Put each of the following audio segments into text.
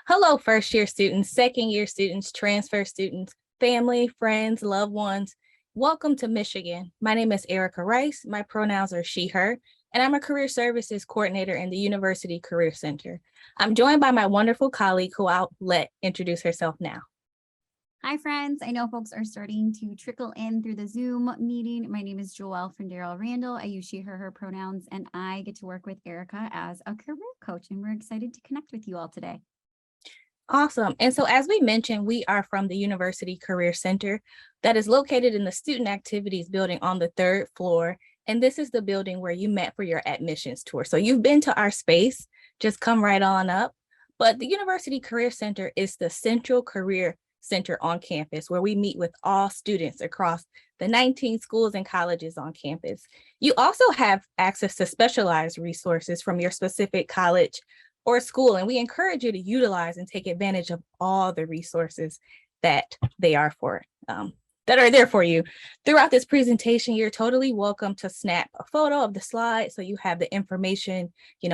Hello, first year students, second year students, transfer students, family, friends, loved ones. Welcome to Michigan. My name is Erica Rice. My pronouns are she, her, and I'm a career services coordinator in the University Career Center. I'm joined by my wonderful colleague who I'll let introduce herself now. Hi, friends. I know folks are starting to trickle in through the Zoom meeting. My name is Joelle from Daryl Randall. I use she, her pronouns, and I get to work with Erica as a career coach, and we're excited to connect with you all today. Awesome. And so as we mentioned, we are from the University Career Center that is located in the Student Activities building on the third floor. And this is the building where you met for your admissions tour. So you've been to our space, just come right on up. But the University Career Center is the central career center on campus where we meet with all students across the 19 schools and colleges on campus. You also have access to specialized resources from your specific college or school, and we encourage you to utilize and take advantage of all the resources that they are for that are there for you. Throughout this presentation, you're totally welcome to snap a photo of the slide so you have the information,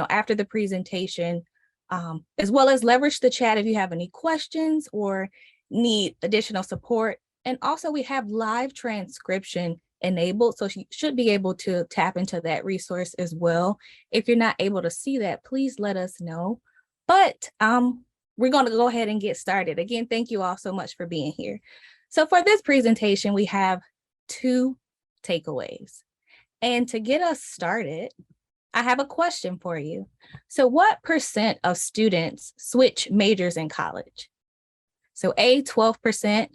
after the presentation, as well as leverage the chat if you have any questions or need additional support. And also we have live transcription enabled, so you should be able to tap into that resource as well. If you're not able to see that, please let us know. But we're going to go ahead and get started. Again, thank you all so much for being here. So for this presentation, we have 2 takeaways. And to get us started, I have a question for you. So what % of students switch majors in college? So A, 12%,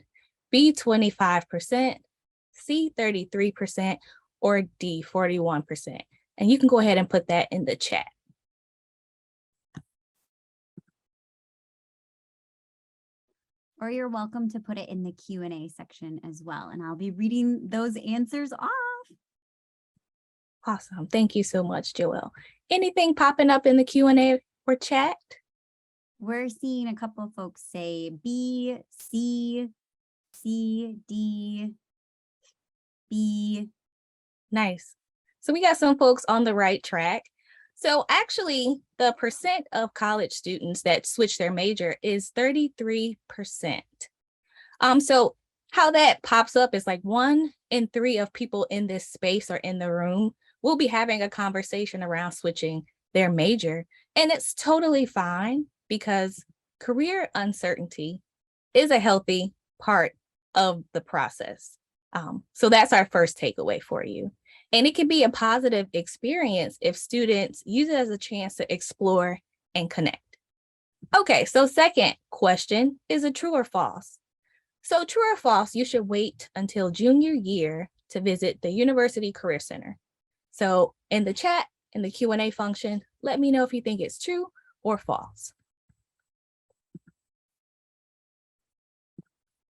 B, 25%, C, 33%, or D, 41%. And you can go ahead and put that in the chat. Or you're welcome to put it in the Q&A section as well. And I'll be reading those answers off. Awesome. Thank you so much, Joelle. Anything popping up in the Q&A or chat? We're seeing a couple of folks say B, C, D, B. Nice. So we got some folks on the right track. So actually, the % of college students that switch their major is 33%. So how that pops up is like 1 in 3 of people in this space or in the room will be having a conversation around switching their major. And it's totally fine because career uncertainty is a healthy part of the process. So that's our first takeaway for you. And it can be a positive experience if students use it as a chance to explore and connect. Okay, so second question, is it true or false? So true or false, you should wait until junior year to visit the University Career Center. So in the chat, in the Q&A function, let me know if you think it's true or false.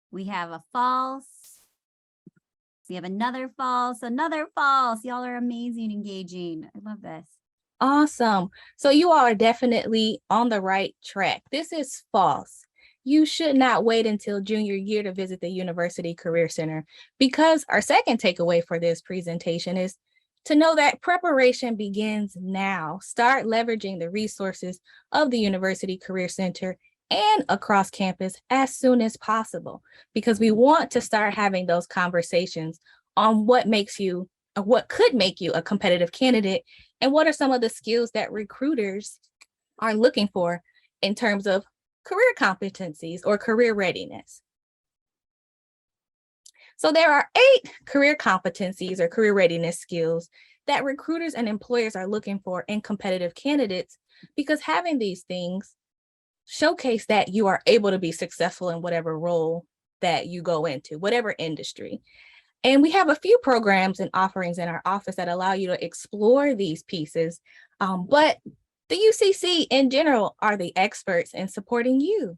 We have a false. We have another false. Y'all are amazing, engaging. I love this. Awesome. So you all are definitely on the right track. This is false. You should not wait until junior year to visit the University Career Center, because our second takeaway for this presentation is to know that preparation begins now. Start leveraging the resources of the University Career Center and across campus as soon as possible, because we want to start having those conversations on what could make you a competitive candidate and what are some of the skills that recruiters are looking for in terms of career competencies or career readiness. So there are 8 career competencies or career readiness skills that recruiters and employers are looking for in competitive candidates, because having these things showcase that you are able to be successful in whatever role that you go into, whatever industry. And we have a few programs and offerings in our office that allow you to explore these pieces. But the UCC in general are the experts in supporting you.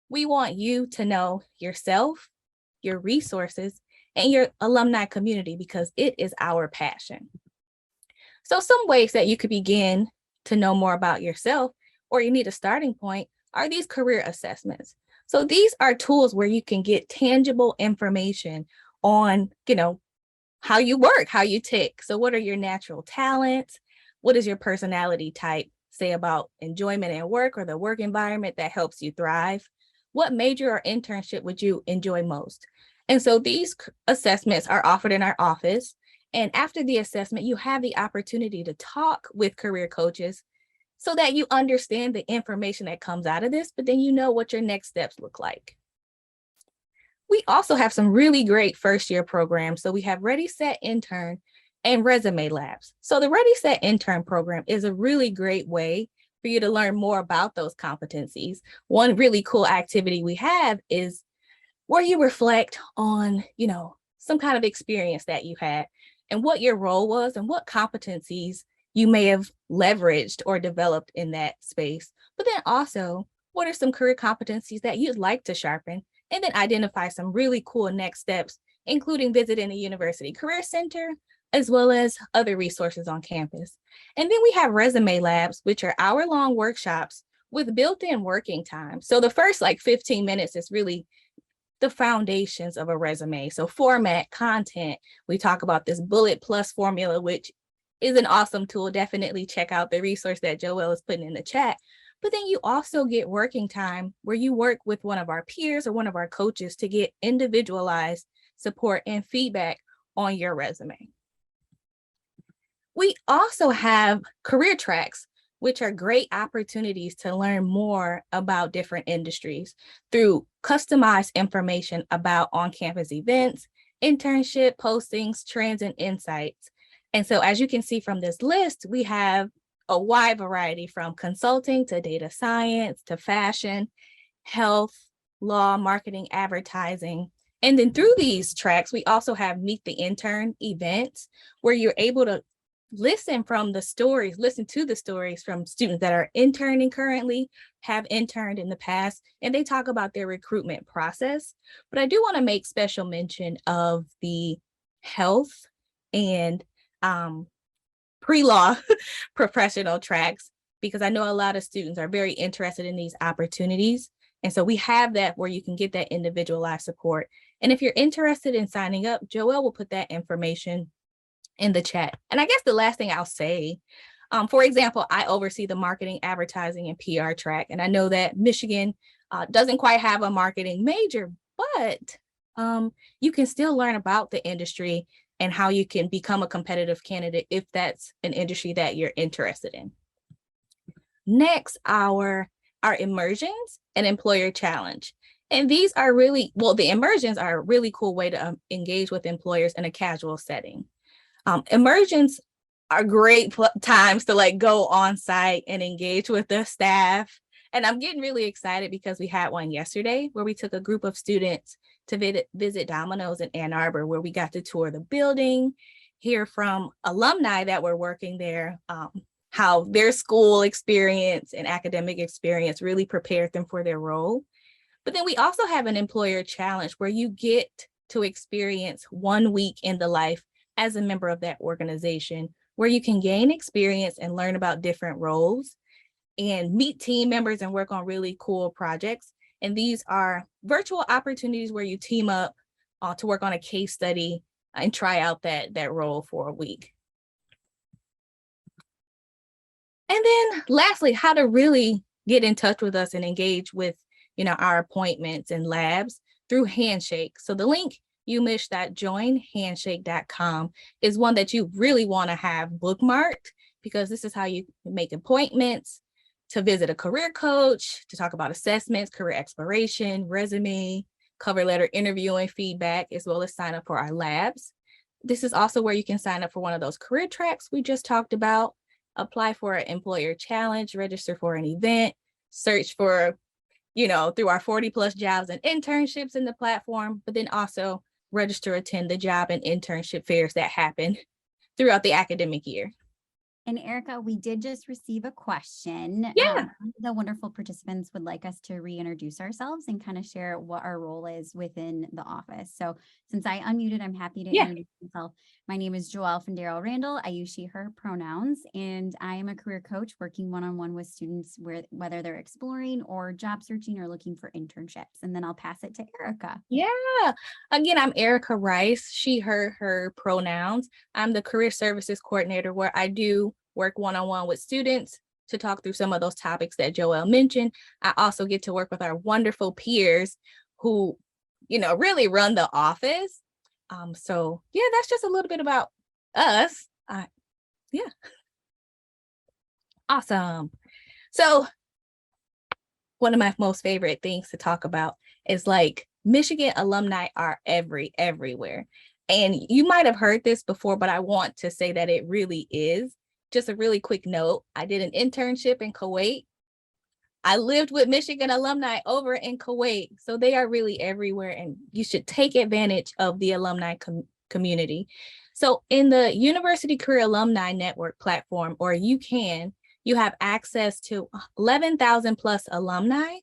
We want you to know yourself, your resources, and your alumni community, because it is our passion. So some ways that you could begin to know more about yourself, or you need a starting point, are these career assessments. So these are tools where you can get tangible information on, how you work, how you tick. So what are your natural talents? What is your personality type? say about enjoyment at work or the work environment that helps you thrive. What major or internship would you enjoy most? And so these assessments are offered in our office. And after the assessment, you have the opportunity to talk with career coaches so that you understand the information that comes out of this, but then you know what your next steps look like. We also have some really great first year programs. So we have Ready, Set, Intern and Resume Labs. So the Ready, Set, Intern program is a really great way for you to learn more about those competencies. One really cool activity we have is where you reflect on, some kind of experience that you had and what your role was and what competencies you may have leveraged or developed in that space. But then also, what are some career competencies that you'd like to sharpen? And then identify some really cool next steps, including visiting the University Career Center, as well as other resources on campus. And then we have resume labs, which are hour-long workshops with built-in working time. So the first 15 minutes is really the foundations of a resume. So format, content, we talk about this bullet plus formula, which is an awesome tool. Definitely check out the resource that Joelle is putting in the chat. But then you also get working time where you work with one of our peers or one of our coaches to get individualized support and feedback on your resume. We also have career tracks, which are great opportunities to learn more about different industries through customized information about on-campus events, internship postings, trends, and insights. And so as you can see from this list, we have a wide variety from consulting to data science to fashion, health, law, marketing, advertising. And then through these tracks, we also have Meet the Intern events where you're able to listen to the stories from students that are interning currently, have interned in the past, and they talk about their recruitment process. But I do want to make special mention of the health and pre-law professional tracks, because I know a lot of students are very interested in these opportunities. And so we have that where you can get that individualized support. And if you're interested in signing up, Joelle will put that information in the chat. And I guess the last thing I'll say, for example, I oversee the marketing, advertising, and PR track. And I know that Michigan doesn't quite have a marketing major, but you can still learn about the industry and how you can become a competitive candidate if that's an industry that you're interested in. Next, our Immersions and Employer Challenge. And these are the Immersions are a really cool way to engage with employers in a casual setting. Immersions are great times to go on site and engage with the staff. And I'm getting really excited because we had one yesterday where we took a group of students to visit Domino's in Ann Arbor, where we got to tour the building, hear from alumni that were working there, how their school experience and academic experience really prepared them for their role. But then we also have an employer challenge where you get to experience 1 week in the life as a member of that organization, where you can gain experience and learn about different roles and meet team members and work on really cool projects. And these are virtual opportunities where you team up to work on a case study and try out that role for a week. And then lastly, how to really get in touch with us and engage with our appointments and labs through Handshake. So the link umish.joinhandshake.com is one that you really want to have bookmarked, because this is how you make appointments to visit a career coach, to talk about assessments, career exploration, resume, cover letter, interviewing, feedback, as well as sign up for our labs. This is also where you can sign up for one of those career tracks we just talked about, apply for an employer challenge, register for an event, search for, through our 40 plus jobs and internships in the platform, but then also register, attend the job and internship fairs that happen throughout the academic year. And Erica, we did just receive a question. Yeah. The wonderful participants would like us to reintroduce ourselves and kind of share what our role is within the office. So since I unmuted, I'm happy to introduce myself. My name is Joelle Fendero Randall. I use she, her pronouns, and I am a career coach working one-on-one with students whether they're exploring or job searching or looking for internships. And then I'll pass it to Erica. Yeah. Again, I'm Erica Rice, she, her pronouns. I'm the career services coordinator where I do work one-on-one with students to talk through some of those topics that Joelle mentioned. I also get to work with our wonderful peers who, really run the office. So yeah, that's just a little bit about us. Yeah. Awesome. So one of my most favorite things to talk about is like Michigan alumni are everywhere. And you might have heard this before, but I want to say that it really is. Just a really quick note. I did an internship in Kuwait. I lived with Michigan alumni over in Kuwait. So they are really everywhere, and you should take advantage of the alumni community. So in the University Career Alumni Network platform, or you have access to 11,000 plus alumni.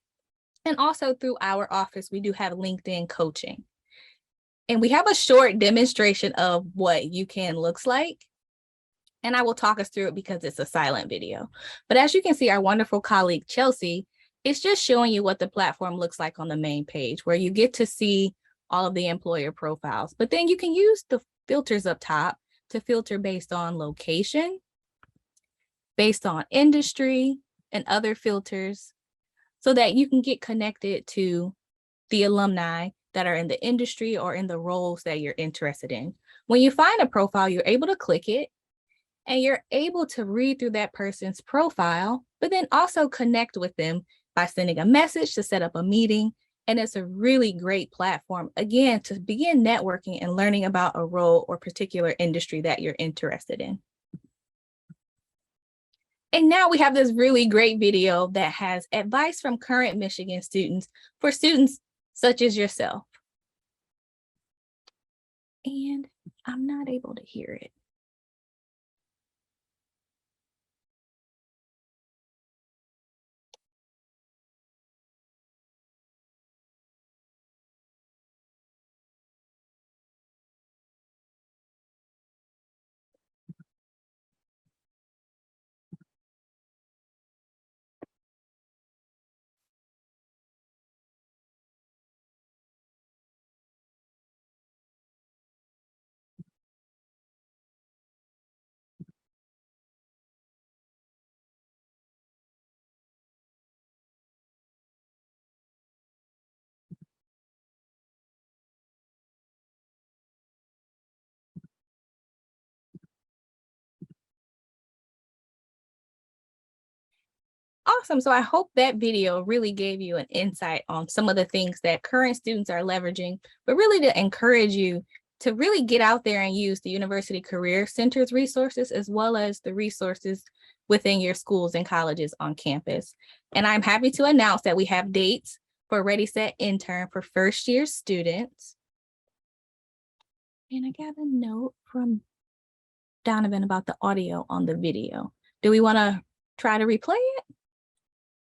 And also through our office, we do have LinkedIn coaching. And we have a short demonstration of what UCAN looks like. And I will talk us through it because it's a silent video. But as you can see, our wonderful colleague, Chelsea, is just showing you what the platform looks like on the main page, where you get to see all of the employer profiles. But then you can use the filters up top to filter based on location, based on industry, and other filters, so that you can get connected to the alumni that are in the industry or in the roles that you're interested in. When you find a profile, you're able to click it and you're able to read through that person's profile, but then also connect with them by sending a message to set up a meeting. And it's a really great platform, again, to begin networking and learning about a role or particular industry that you're interested in. And now we have this really great video that has advice from current Michigan students for students such as yourself. And I'm not able to hear it. Awesome. So I hope that video really gave you an insight on some of the things that current students are leveraging, but really to encourage you to really get out there and use the University Career Center's resources, as well as the resources within your schools and colleges on campus. And I'm happy to announce that we have dates for Ready, Set, Intern for first year students. And I got a note from Donovan about the audio on the video. Do we want to try to replay it?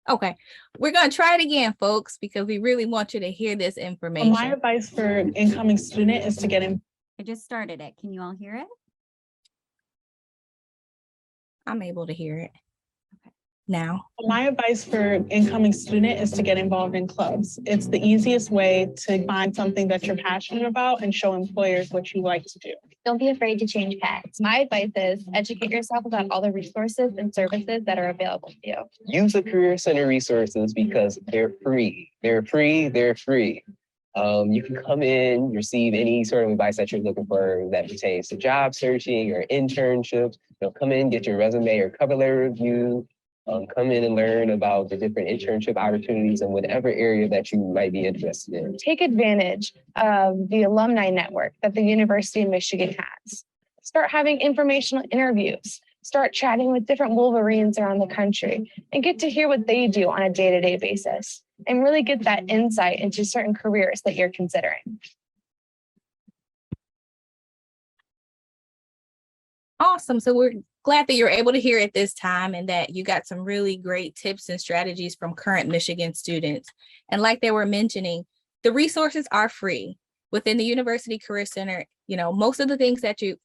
Okay, we're going to try it again, folks, because we really want you to hear this information. My advice for incoming student is to get in. I just started it. Can you all hear it? I'm able to hear it. Okay. Now. My advice for incoming student is to get involved in clubs. It's the easiest way to find something that you're passionate about and show employers what you like to do. Don't be afraid to change paths. My advice is educate yourself about all the resources and services that are available to you. Use the Career Center resources because they're free. They're free. You can come in, receive any sort of advice that you're looking for that pertains to job searching or internships. Come in, get your resume or cover letter review. Come in and learn about the different internship opportunities in whatever area that you might be interested in. Take advantage of the Alumni Network that the University of Michigan has. Start having informational interviews. Start chatting with different Wolverines around the country and get to hear what they do on a day-to-day basis and really get that insight into certain careers that you're considering. Awesome. So we're glad that you're able to hear it this time and that you got some really great tips and strategies from current Michigan students. And like they were mentioning, the resources are free within the University Career Center. Most of the things that you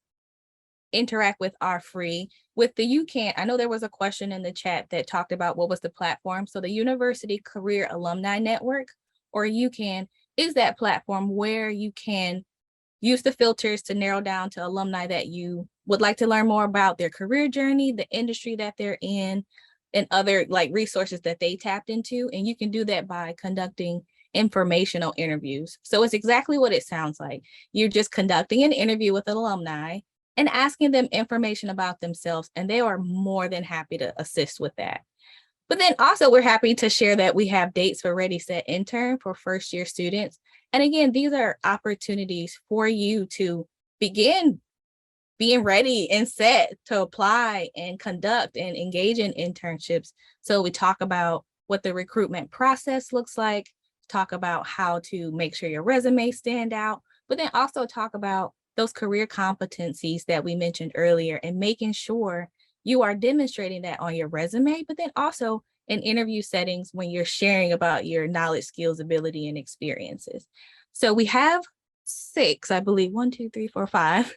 interact with are free. With the UCAN, I know there was a question in the chat that talked about what was the platform. So the University Career Alumni Network, or UCAN, is that platform where you can use the filters to narrow down to alumni that you would like to learn more about their career journey, the industry that they're in, and other like resources that they tapped into. And you can do that by conducting informational interviews. So it's exactly what it sounds like. You're just conducting an interview with an alumni and asking them information about themselves, and they are more than happy to assist with that. But then also we're happy to share that we have dates for Ready, Set, Intern for first year students. And again, these are opportunities for you to begin being ready and set to apply and conduct and engage in internships. So we talk about what the recruitment process looks like, talk about how to make sure your resume stand out, but then also talk about those career competencies that we mentioned earlier and making sure you are demonstrating that on your resume, but then also in interview settings when you're sharing about your knowledge, skills, ability, and experiences. So we have 6, I believe, 1, 2, 3, 4, 5.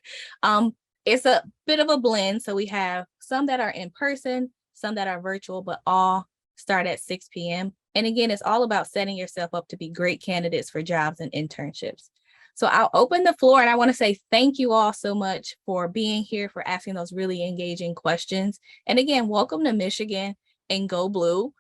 It's a bit of a blend. So we have some that are in person, some that are virtual, but all start at 6 p.m. And again, it's all about setting yourself up to be great candidates for jobs and internships. So I'll open the floor, and I want to say thank you all so much for being here, for asking those really engaging questions. And again, welcome to Michigan and Go Blue.